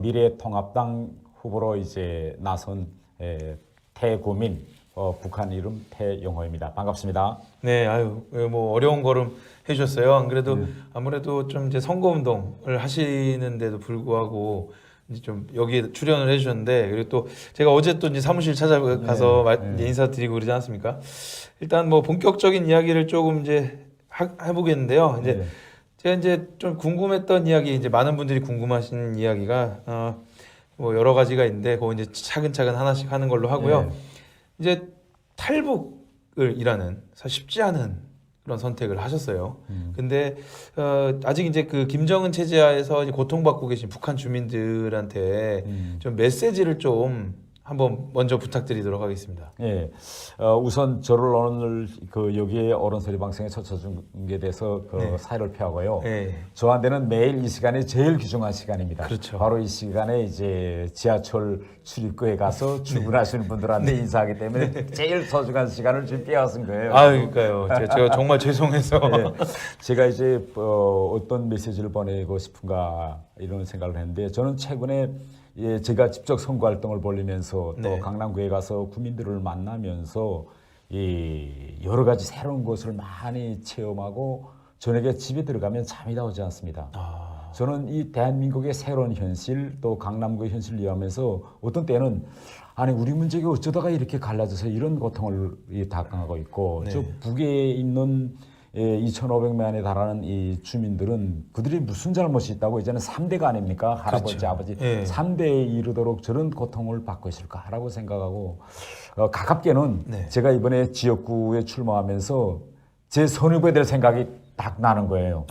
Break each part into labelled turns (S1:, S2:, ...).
S1: 미래통합당 후보로 이제 나선 태고민, 북한 이름 태영호입니다. 반갑습니다.
S2: 네, 아유, 뭐 어려운 걸음 해주셨어요. 안 그래도 아무래도 좀 이제 선거운동을 하시는데도 불구하고 이제 좀 여기에 출연을 해주셨는데, 그리고 또 제가 어제 또 이제 사무실 찾아가서 이제 인사드리고 그러지 않았습니까? 일단 뭐 본격적인 이야기를 조금 이제 해보겠는데요. 이제 제가 이제 좀 궁금했던 이야기, 이제 많은 분들이 궁금하신 이야기가 뭐 여러 가지가 있는데, 그거 이제 차근차근 하나씩 하는 걸로 하고요. 이제 탈북을 이라는 사실 쉽지 않은 그런 선택을 하셨어요. 근데 아직 이제 그 김정은 체제하에서 이제 고통받고 계신 북한 주민들한테 좀 메시지를 좀 한번 먼저 부탁드리도록 하겠습니다.
S1: 예, 우선 저를 오늘 그 여기에 언론소리 방송에 초청한 게 돼서 그 사회를 표하고요. 저한테는 매일 이 시간이 제일 귀중한 시간입니다.
S2: 그렇죠.
S1: 바로 이 시간에 이제 지하철 출입구에 가서 출근하시는 분들한테 인사하기 때문에 제일 소중한 시간을 지금 빼앗은 거예요.
S2: 아, 그러니까요. 제가 정말 죄송해서.
S1: 제가 이제 어떤 메시지를 보내고 싶은가 이런 생각을 했는데, 저는 최근에 제가 직접 선거 활동을 벌이면서 또 강남구에 가서 구민들을 만나면서 여러 가지 새로운 것을 많이 체험하고, 저녁에 집에 들어가면 잠이 다 오지 않습니다. 저는 이 대한민국의 새로운 현실, 또 강남구의 현실을 이해하면서 어떤 때는 아니 우리 문제가 어쩌다가 이렇게 갈라져서 이런 고통을 당하고 있고, 저 북에 있는 2,500만에 달하는 이 주민들은 그들이 무슨 잘못이 있다고 이제는 3대가 아닙니까? 할아버지,
S2: 그렇죠.
S1: 아버지 3대에 이르도록 저런 고통을 받고 있을까라고 생각하고, 가깝게는 제가 이번에 지역구에 출마하면서 제 선후배에 대한 생각이 딱 나는 거예요.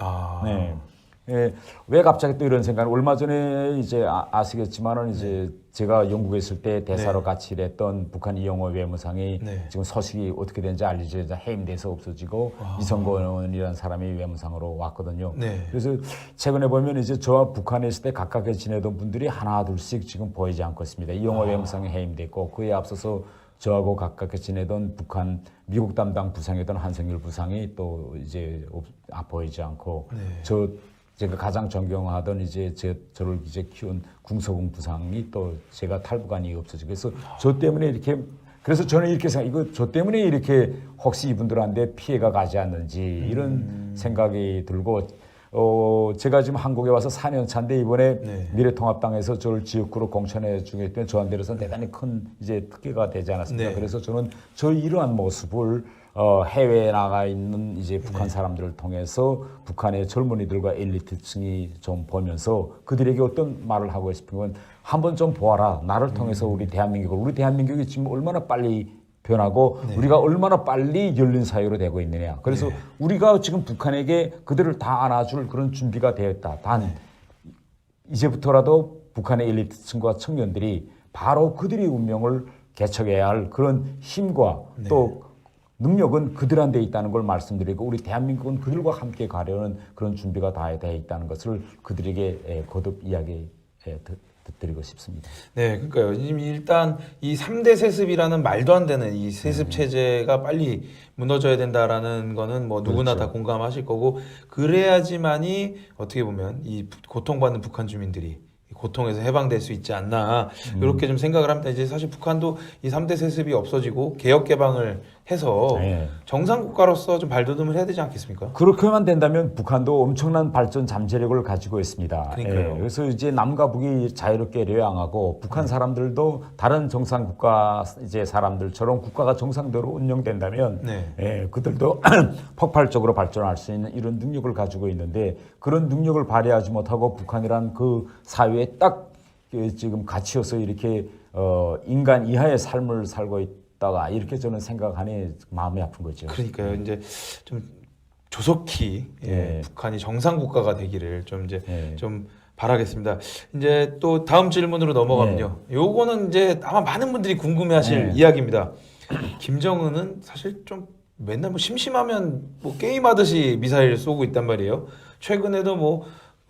S1: 왜 갑자기 또 이런 생각을, 얼마 전에 이제 아시겠지만은 이제 제가 영국에 있을 때 대사로 같이 일했던 북한 이영호 외무상이 지금 소식이 어떻게 되는지 알려져서 해임돼서 없어지고 이성건이라는 사람이 외무상으로 왔거든요. 그래서 최근에 보면 이제 저와 북한에 있을 때 가깝게 지내던 분들이 하나 둘씩 지금 보이지 않고 있습니다. 이영호 외무상이 해임됐고, 그에 앞서서 저하고 가깝게 지내던 북한 미국 담당 부상이던 한성일 부상이 또 이제 보이지 않고, 제가 가장 존경하던 이제 저를 이제 키운 궁서공 부상이 또 제가 탈북안이 없어지고, 그래서 저 때문에 이렇게, 그래서 저는 이렇게 생각, 이거 저 때문에 이렇게 혹시 이분들한테 피해가 가지 않는지 이런 생각이 들고, 제가 지금 한국에 와서 4년 차인데 이번에 미래통합당에서 저를 지역구로 공천해 주기 때문에 저한테로서는 대단히 큰 이제 특혜가 되지 않았습니까? 그래서 저는 저 이러한 모습을 해외에 나가 있는 이제 북한 사람들을 통해서 북한의 젊은이들과 엘리트층이 좀 보면서 그들에게 어떤 말을 하고 싶은 건, 한번 좀 보아라. 나를 통해서 우리 대한민국이 지금 얼마나 빨리 변하고 우리가 얼마나 빨리 열린 사회로 되고 있느냐. 그래서 우리가 지금 북한에게 그들을 다 안아줄 그런 준비가 되었다. 단 이제부터라도 북한의 엘리트층과 청년들이 바로 그들의 운명을 개척해야 할 그런 힘과 또 능력은 그들한테 있다는 걸 말씀드리고, 우리 대한민국은 그들과 함께 가려는 그런 준비가 다 되어 있다는 것을 그들에게 거듭 이야기 드리고 싶습니다.
S2: 네, 그러니까요. 일단 이 3대 세습이라는 말도 안 되는 이 세습 체제가 빨리 무너져야 된다라는 거는 뭐 누구나 다 공감하실 거고, 그래야지만이 어떻게 보면 이 고통받는 북한 주민들이 고통에서 해방될 수 있지 않나, 이렇게 좀 생각을 합니다. 이제 사실 북한도 이 3대 세습이 없어지고 개혁 개방을 해서 정상 국가로서 좀 발돋움을 해야 되지 않겠습니까?
S1: 그렇게만 된다면 북한도 엄청난 발전 잠재력을 가지고 있습니다. 그래서 이제 남과 북이 자유롭게 려양하고, 북한 사람들도 다른 정상 국가 이제 사람들처럼 국가가 정상대로 운영된다면 그들도 폭발적으로 발전할 수 있는 이런 능력을 가지고 있는데, 그런 능력을 발휘하지 못하고 북한이란 그 사회에 딱 지금 갇혀서 이렇게 인간 이하의 삶을 살고 있다가 이렇게 저는 생각하니 마음이 아픈 거죠.
S2: 그러니까요. 이제 좀 조속히 북한이 정상 국가가 되기를 좀 이제 좀 바라겠습니다. 이제 또 다음 질문으로 넘어가면요. 요거는 이제 아마 많은 분들이 궁금해하실 이야기입니다. 김정은은 사실 좀 맨날 뭐 심심하면 뭐 게임하듯이 미사일 쏘고 있단 말이에요. 최근에도 뭐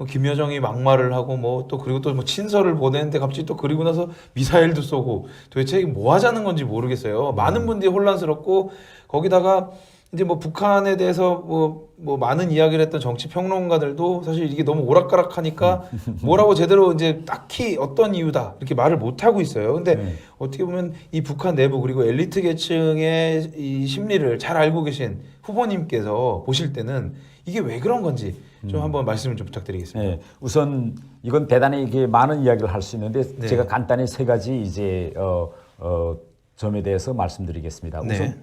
S2: 김여정이 막말을 하고 뭐 또 그리고 또 뭐 친서를 보내는데 갑자기 또 그리고 나서 미사일도 쏘고, 도대체 이게 뭐 하자는 건지 모르겠어요. 많은 분들이 혼란스럽고, 거기다가 이제 뭐 북한에 대해서 뭐 많은 이야기를 했던 정치 평론가들도 사실 이게 너무 오락가락하니까 뭐라고 제대로 이제 딱히 어떤 이유다 이렇게 말을 못 하고 있어요. 근데 어떻게 보면 이 북한 내부 그리고 엘리트 계층의 이 심리를 잘 알고 계신 후보님께서 보실 때는 이게 왜 그런 건지 좀 한번 말씀을 좀 부탁드리겠습니다.
S1: 네, 우선 이건 대단히 이게 많은 이야기를 할 수 있는데
S2: 네.
S1: 제가 간단히 세 가지 이제 점에 대해서 말씀드리겠습니다. 우선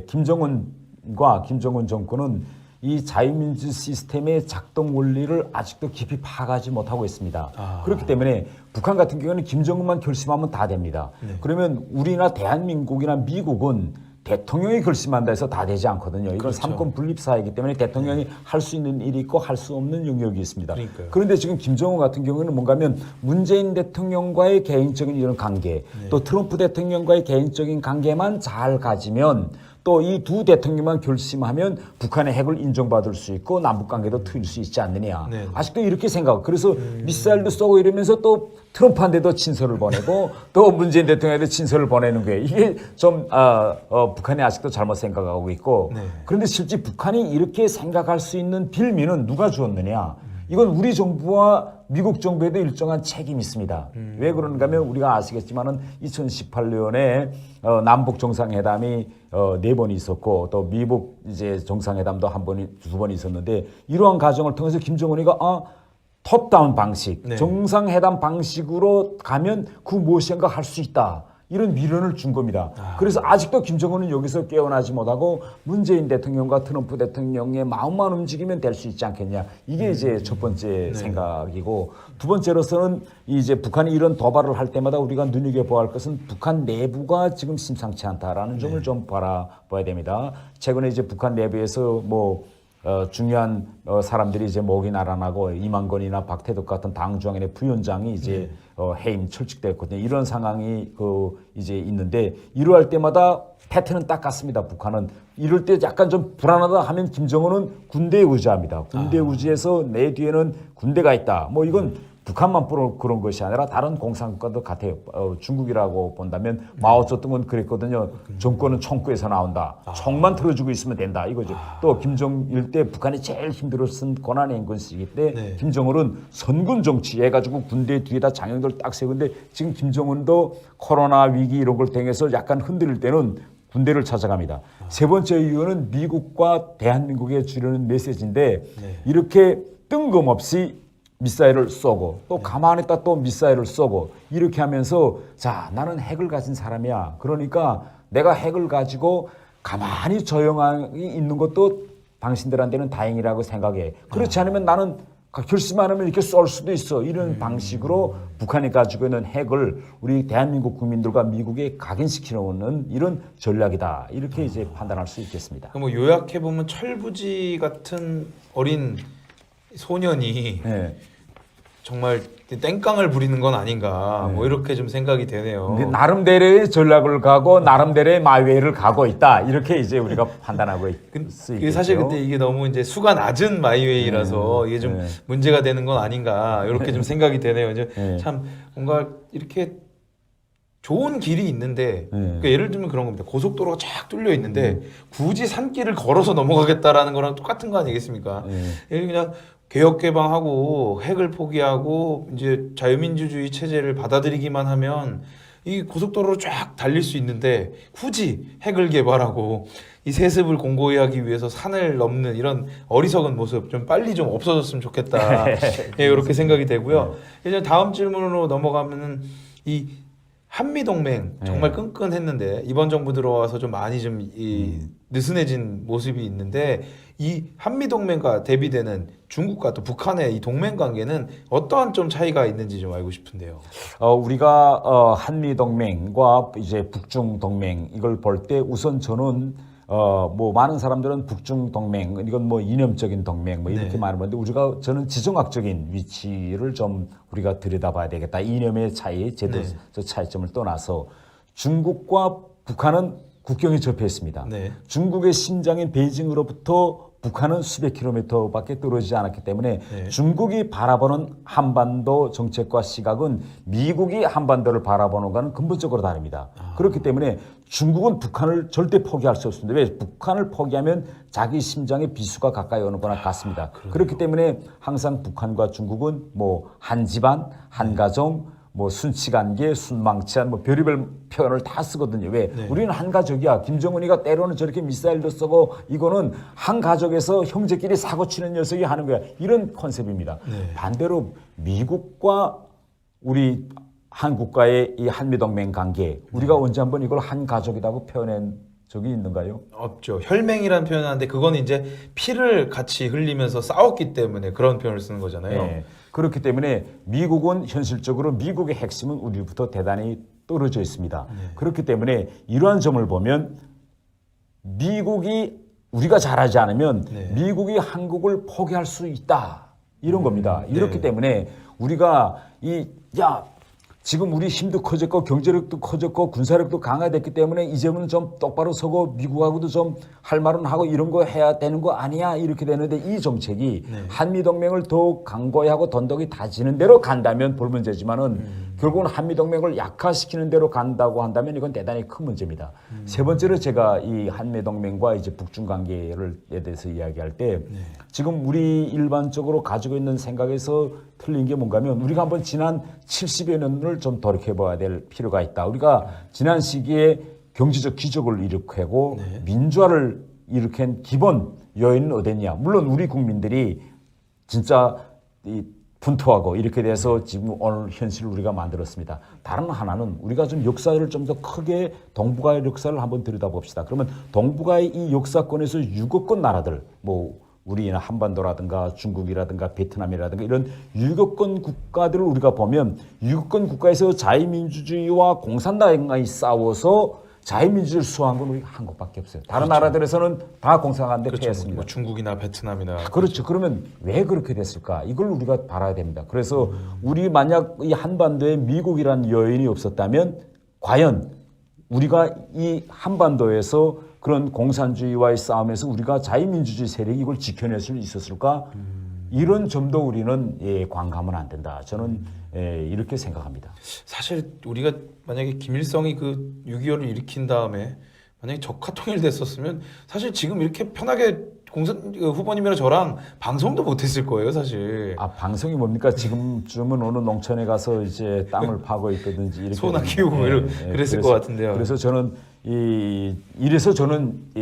S1: 김정은과 김정은 정권은 이 자유민주 시스템의 작동 원리를 아직도 깊이 파악하지 못하고 있습니다. 그렇기 때문에 북한 같은 경우는 김정은만 결심하면 다 됩니다. 그러면 우리나 대한민국이나 미국은 대통령이 결심한다 해서 다 되지 않거든요. 이건
S2: 그렇죠.
S1: 삼권 분립 사회이기 때문에 대통령이 할 수 있는 일이 있고 할 수 없는 영역이 있습니다.
S2: 그러니까요.
S1: 그런데 지금 김정은 같은 경우는 뭔가 하면 문재인 대통령과의 개인적인 이런 관계, 또 트럼프 대통령과의 개인적인 관계만 잘 가지면 또 이 두 대통령만 결심하면 북한의 핵을 인정받을 수 있고 남북 관계도 트일 수 있지 않느냐.
S2: 네.
S1: 아직도 이렇게 생각하고 그래서 미사일도 쏘고 이러면서 또 트럼프한테도 친서를 보내고 또 문재인 대통령한테 친서를 보내는 거예요. 이게 좀 북한이 아직도 잘못 생각하고 있고
S2: 네.
S1: 그런데 실제 북한이 이렇게 생각할 수 있는 빌미는 누가 주었느냐. 이건 우리 정부와 미국 정부에도 일정한 책임이 있습니다. 왜 그런가 하면 우리가 아시겠지만은 2018년에 남북 정상회담이 4번 있었고 또 미국 이제 정상회담도 두 번 있었는데 이러한 과정을 통해서 김정은이가 톱다운 방식,
S2: 네.
S1: 정상회담 방식으로 가면 그 무엇인가 할 수 있다. 이런 미련을 준 겁니다. 그래서 아직도 김정은은 여기서 깨어나지 못하고 문재인 대통령과 트럼프 대통령의 마음만 움직이면 될 수 있지 않겠냐. 이게 이제 첫 번째 생각이고 두 번째로서는 이제 북한이 이런 도발을 할 때마다 우리가 눈여겨봐야 할 것은 북한 내부가 지금 심상치 않다라는 점을 좀 바라봐야 됩니다. 최근에 이제 북한 내부에서 중요한 사람들이 이제 목이 날아나고 이만건이나 박태덕 같은 당 중앙의 부위원장이 이제 해임 철칙됐거든요. 이런 상황이 이제 있는데 이러할 때마다 패턴은 딱 같습니다. 북한은 이럴 때 약간 좀 불안하다 하면 김정은은 군대에 의지합니다. 군대에 의지해서 내 뒤에는 군대가 있다. 이건 북한만 그런 것이 아니라 다른 공산국가도 같아요. 중국이라고 본다면 마오쩌둥은 그랬거든요. 정권은 총구에서 나온다. 총만 틀어주고 있으면 된다. 이거죠. 또 김정일 때 북한이 제일 힘들었던 고난의 인권 시기 때 김정은은 선군 정치 해가지고 군대 뒤에다 장영들 딱 세우는데 지금 김정은도 코로나 위기 이런 걸 통해서 약간 흔들릴 때는 군대를 찾아갑니다. 세 번째 이유는 미국과 대한민국에 주려는 메시지인데 이렇게 뜬금없이 미사일을 쏘고 또 가만히 있다 또 미사일을 쏘고 이렇게 하면서 자 나는 핵을 가진 사람이야. 그러니까 내가 핵을 가지고 가만히 조용히 있는 것도 당신들한테는 다행이라고 생각해. 그렇지 않으면 나는 결심 안 하면 이렇게 쏠 수도 있어. 이런 방식으로 북한이 가지고 있는 핵을 우리 대한민국 국민들과 미국에 각인시키는 이런 전략이다. 이렇게 이제 판단할 수 있겠습니다.
S2: 요약해 보면 철부지 같은 어린 소년이 정말 땡깡을 부리는 건 아닌가 이렇게 좀 생각이 되네요.
S1: 나름대로의 전략을 가고 나름대로의 마웨이를 가고 있다 이렇게 이제 우리가 판단하고 있겠죠.
S2: 사실 근데 이게 너무 이제 수가 낮은 마이웨이라서 이게 좀 문제가 되는 건 아닌가 이렇게 좀 생각이 되네요. 이제 참 뭔가 이렇게 좋은 길이 있는데 그러니까 예를 들면 그런 겁니다. 고속도로가 쫙 뚫려 있는데 굳이 산길을 걸어서 넘어가겠다라는 거랑 똑같은 거 아니겠습니까? 그냥 개혁 개방하고 핵을 포기하고 이제 자유민주주의 체제를 받아들이기만 하면 이 고속도로로 쫙 달릴 수 있는데 굳이 핵을 개발하고 이 세습을 공고히 하기 위해서 산을 넘는 이런 어리석은 모습 좀 빨리 좀 없어졌으면 좋겠다. 이렇게 생각이 되고요. 이제 다음 질문으로 넘어가면은 이 한미동맹 정말 끈끈했는데 이번 정부 들어와서 좀 많이 좀 느슨해진 모습이 있는데 이 한미동맹과 대비되는 중국과 또 북한의 이 동맹 관계는 어떠한 좀 차이가 있는지 좀 알고 싶은데요.
S1: 우리가 한미동맹과 이제 북중동맹 이걸 볼 때 우선 저는 많은 사람들은 북중동맹 이건 이념적인 동맹 이렇게 말하는데 저는 지정학적인 위치를 좀 우리가 들여다봐야 되겠다. 이념의 차이, 제도적 차이점을 떠나서 중국과 북한은 국경에 접해 있습니다.
S2: 네.
S1: 중국의 심장인 베이징으로부터 북한은 수백 킬로미터밖에 떨어지지 않았기 때문에
S2: 네.
S1: 중국이 바라보는 한반도 정책과 시각은 미국이 한반도를 바라보는 것과는 근본적으로 다릅니다. 그렇기 때문에 중국은 북한을 절대 포기할 수 없습니다. 왜? 북한을 포기하면 자기 심장에 비수가 가까이 오는 거나 같습니다. 그렇기 때문에 항상 북한과 중국은 뭐 한 집안, 한 가정, 뭐 순치관계, 순망치한 뭐 별의별 표현을 다 쓰거든요. 왜?
S2: 네.
S1: 우리는 한 가족이야. 김정은이가 때로는 저렇게 미사일도 쏘고 이거는 한 가족에서 형제끼리 사고 치는 녀석이 하는 거야. 이런 컨셉입니다.
S2: 네.
S1: 반대로 미국과 우리 한국과의 이 한미동맹 관계 우리가 언제 한번 이걸 한 가족이라고 표현한 적이 있는가요?
S2: 없죠. 혈맹이라는 표현을 하는데 그건 이제 피를 같이 흘리면서 싸웠기 때문에 그런 표현을 쓰는 거잖아요.
S1: 네. 그렇기 때문에 미국은 현실적으로 미국의 핵심은 우리부터 대단히 떨어져 있습니다. 그렇기 때문에 이러한 점을 보면 미국이 우리가 잘하지 않으면
S2: 네.
S1: 미국이 한국을 포기할 수 있다. 이런 겁니다. 이렇기
S2: 네.
S1: 때문에 우리가 지금 우리 힘도 커졌고 경제력도 커졌고 군사력도 강화됐기 때문에 이제는 좀 똑바로 서고 미국하고도 좀 할 말은 하고 이런 거 해야 되는 거 아니야 이렇게 되는데 이 정책이 한미동맹을 더욱 강고히 하고 돈독이 다지는 대로 간다면 볼 문제지만은 결국은 한미동맹을 약화시키는 대로 간다고 한다면 이건 대단히 큰 문제입니다. 세 번째로 제가 이 한미동맹과 이제 북중 관계에 대해서 이야기할 때 지금 우리 일반적으로 가지고 있는 생각에서 틀린 게 뭔가면 우리가 한번 지난 70여 년을 좀 돌이켜봐야 될 필요가 있다. 우리가 지난 시기에 경제적 기적을 일으키고 민주화를 일으킨 기본 요인은 어딨냐. 물론 우리 국민들이 진짜 분투하고 이렇게 돼서 지금 오늘 현실을 우리가 만들었습니다. 다른 하나는 우리가 좀 역사를 좀 더 크게 동북아의 역사를 한번 들여다봅시다. 그러면 동북아의 이 역사권에서 유교권 나라들 뭐 우리나 한반도라든가 중국이라든가 베트남이라든가 이런 유교권 국가들을 우리가 보면 유교권 국가에서 자유민주주의와 공산당이 싸워서 자유민주주의를 수호한 건 우리 한국밖에 없어요. 다른 나라들에서는 다 공산당한테 패했습니다.
S2: 뭐 중국이나 베트남이나
S1: 그렇죠. 그러면 왜 그렇게 됐을까? 이걸 우리가 알아야 됩니다. 그래서 우리 만약 이 한반도에 미국이라는 요인이 없었다면 과연 우리가 이 한반도에서 그런 공산주의와의 싸움에서 우리가 자유민주주의 세력이 이걸 지켜낼 수 있었을까? 이런 점도 우리는 관감은 안 된다. 저는 이렇게 생각합니다.
S2: 사실 우리가 만약에 김일성이 그 6.25를 일으킨 다음에 만약에 적화 통일됐었으면 사실 지금 이렇게 편하게 후보님이랑 저랑 방송도 못했을 거예요, 사실.
S1: 아 방송이 뭡니까? 지금쯤은 어느 농촌에 가서 이제 땅을 파고 있다든지 이렇게
S2: 소나 키우고 그랬을 것 같은데요.
S1: 그래서 저는 이래서 저는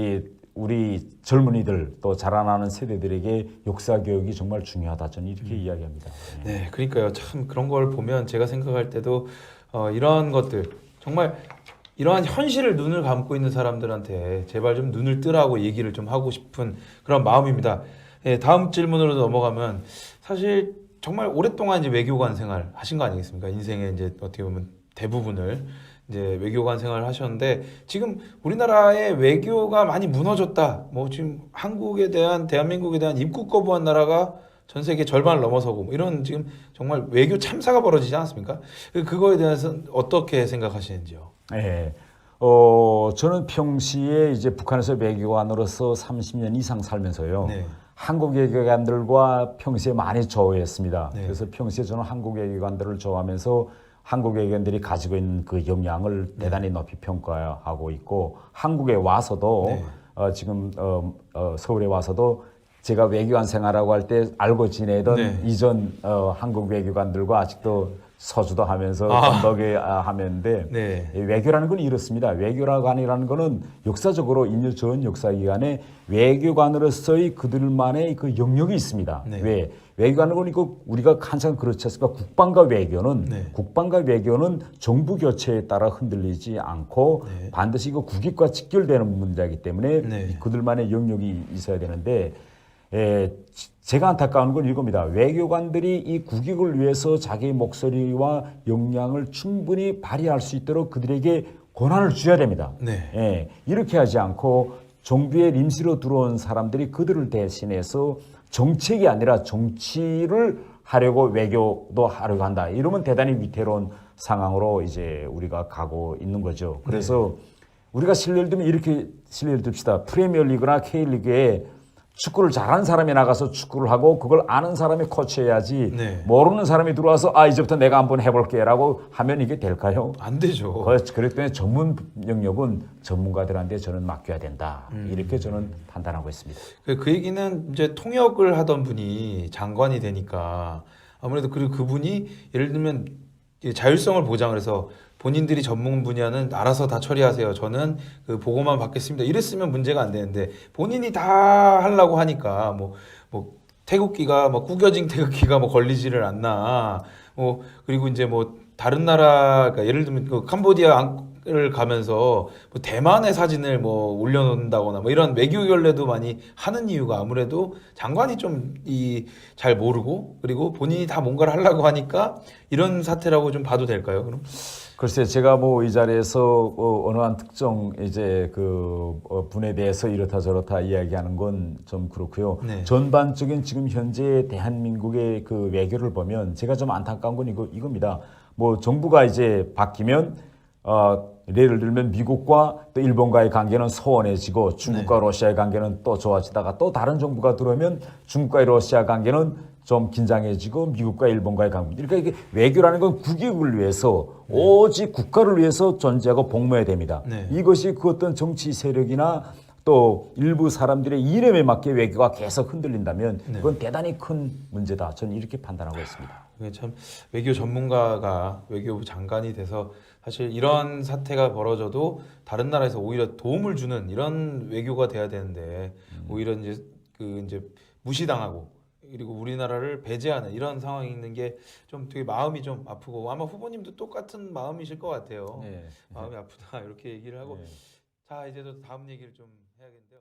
S1: 우리 젊은이들 또 자라나는 세대들에게 역사 교육이 정말 중요하다. 저는 이렇게 이야기합니다.
S2: 네, 그러니까요. 참 그런 걸 보면 제가 생각할 때도 이러한 것들 정말 이러한 현실을 눈을 감고 있는 사람들한테 제발 좀 눈을 뜨라고 얘기를 좀 하고 싶은 그런 마음입니다. 예, 다음 질문으로 넘어가면 사실 정말 오랫동안 이제 외교관 생활 하신 거 아니겠습니까? 인생의 이제 어떻게 보면 대부분을 이제 외교관 생활을 하셨는데 지금 우리나라의 외교가 많이 무너졌다. 뭐 지금 대한민국에 대한 입국 거부한 나라가 전 세계 절반을 넘어서고 뭐 이런 지금 정말 외교 참사가 벌어지지 않았습니까? 그거에 대해서 어떻게 생각하시는지요?
S1: 네. 저는 평시에 이제 북한에서 외교관으로서 30년 이상 살면서요.
S2: 네.
S1: 한국 외교관들과 평시에 많이 조화했습니다.
S2: 네.
S1: 그래서 평시에 저는 한국 외교관들을 좋아하면서 한국 외교관들이 가지고 있는 그 역량을 대단히 높이 평가하고 있고 한국에 와서도 지금 서울에 와서도 제가 외교관 생활하고 할 때 알고 지내던 이전 한국 외교관들과 아직도 서주도 하면서 건덕에 하면데 외교라는 건 이렇습니다. 외교관이라는 거는 역사적으로 인류 전 역사 기간에 외교관으로서의 그들만의 그 영역이 있습니다. 왜? 외교관은 건 이거 우리가 항상 그렇지 않습니까? 국방과 외교는 정부 교체에 따라 흔들리지 않고 반드시 이거 국익과 직결되는 문제이기 때문에 그들만의 영역이 있어야 되는데 제가 안타까운 건 이겁니다. 외교관들이 이 국익을 위해서 자기 목소리와 역량을 충분히 발휘할 수 있도록 그들에게 권한을 줘야 됩니다. 이렇게 하지 않고 정부에臨時로 들어온 사람들이 그들을 대신해서 정책이 아니라 정치를 하려고 외교도 하려고 한다. 이러면 대단히 위태로운 상황으로 이제 우리가 가고 있는 거죠. 그래서 우리가 실례를 들면 이렇게 실례를 듭시다. 프리미어리그나 K리그에 축구를 잘하는 사람이 나가서 축구를 하고 그걸 아는 사람이 코치해야지
S2: 네.
S1: 모르는 사람이 들어와서 아 이제부터 내가 한번 해볼게라고 하면 이게 될까요?
S2: 안 되죠.
S1: 그렇기 때문에 전문 영역은 전문가들한테 저는 맡겨야 된다. 이렇게 저는 판단하고 있습니다.
S2: 그 얘기는 이제 통역을 하던 분이 장관이 되니까 아무래도 그리고 그분이 예를 들면 자율성을 보장을 해서 본인들이 전문 분야는 알아서 다 처리하세요. 저는 그 보고만 받겠습니다. 이랬으면 문제가 안 되는데 본인이 다 하려고 하니까 뭐 태극기가 뭐 구겨진 태극기가 뭐 걸리지를 않나. 그리고 이제 뭐 다른 나라 그러니까 예를 들면 그 캄보디아를 가면서 뭐 대만의 사진을 뭐 올려놓는다거나 뭐 이런 외교 결례도 많이 하는 이유가 아무래도 장관이 좀 잘 모르고 그리고 본인이 다 뭔가를 하려고 하니까 이런 사태라고 좀 봐도 될까요? 그럼?
S1: 글쎄 제가 뭐 이 자리에서 어느 한 특정 이제 그 분에 대해서 이렇다 저렇다 이야기하는 건 좀 그렇고요.
S2: 네.
S1: 전반적인 지금 현재 대한민국의 그 외교를 보면 제가 좀 안타까운 건 이겁니다. 뭐 정부가 이제 바뀌면 예를 들면 미국과 또 일본과의 관계는 소원해지고 중국과 러시아의 관계는 또 좋아지다가 또 다른 정부가 들어오면 중국과의 러시아 관계는 좀 긴장해지고 미국과 일본과의 관계. 그러니까 이게 외교라는 건 국익을 위해서 오직 국가를 위해서 존재하고 복무해야 됩니다.
S2: 네.
S1: 이것이 그 어떤 정치 세력이나 또 일부 사람들의 이념에 맞게 외교가 계속 흔들린다면 그건 대단히 큰 문제다. 저는 이렇게 판단하고 있습니다.
S2: 참 외교 전문가가 외교부 장관이 돼서 사실 이런 사태가 벌어져도 다른 나라에서 오히려 도움을 주는 이런 외교가 돼야 되는데 오히려 이제 무시당하고 그리고 우리나라를 배제하는 이런 상황이 있는 게 좀 되게 마음이 좀 아프고 아마 후보님도 똑같은 마음이실 것 같아요.
S1: 네.
S2: 마음이 아프다 이렇게 얘기를 하고
S1: 네.
S2: 자 이제 또 다음 얘기를 좀 해야겠는데요.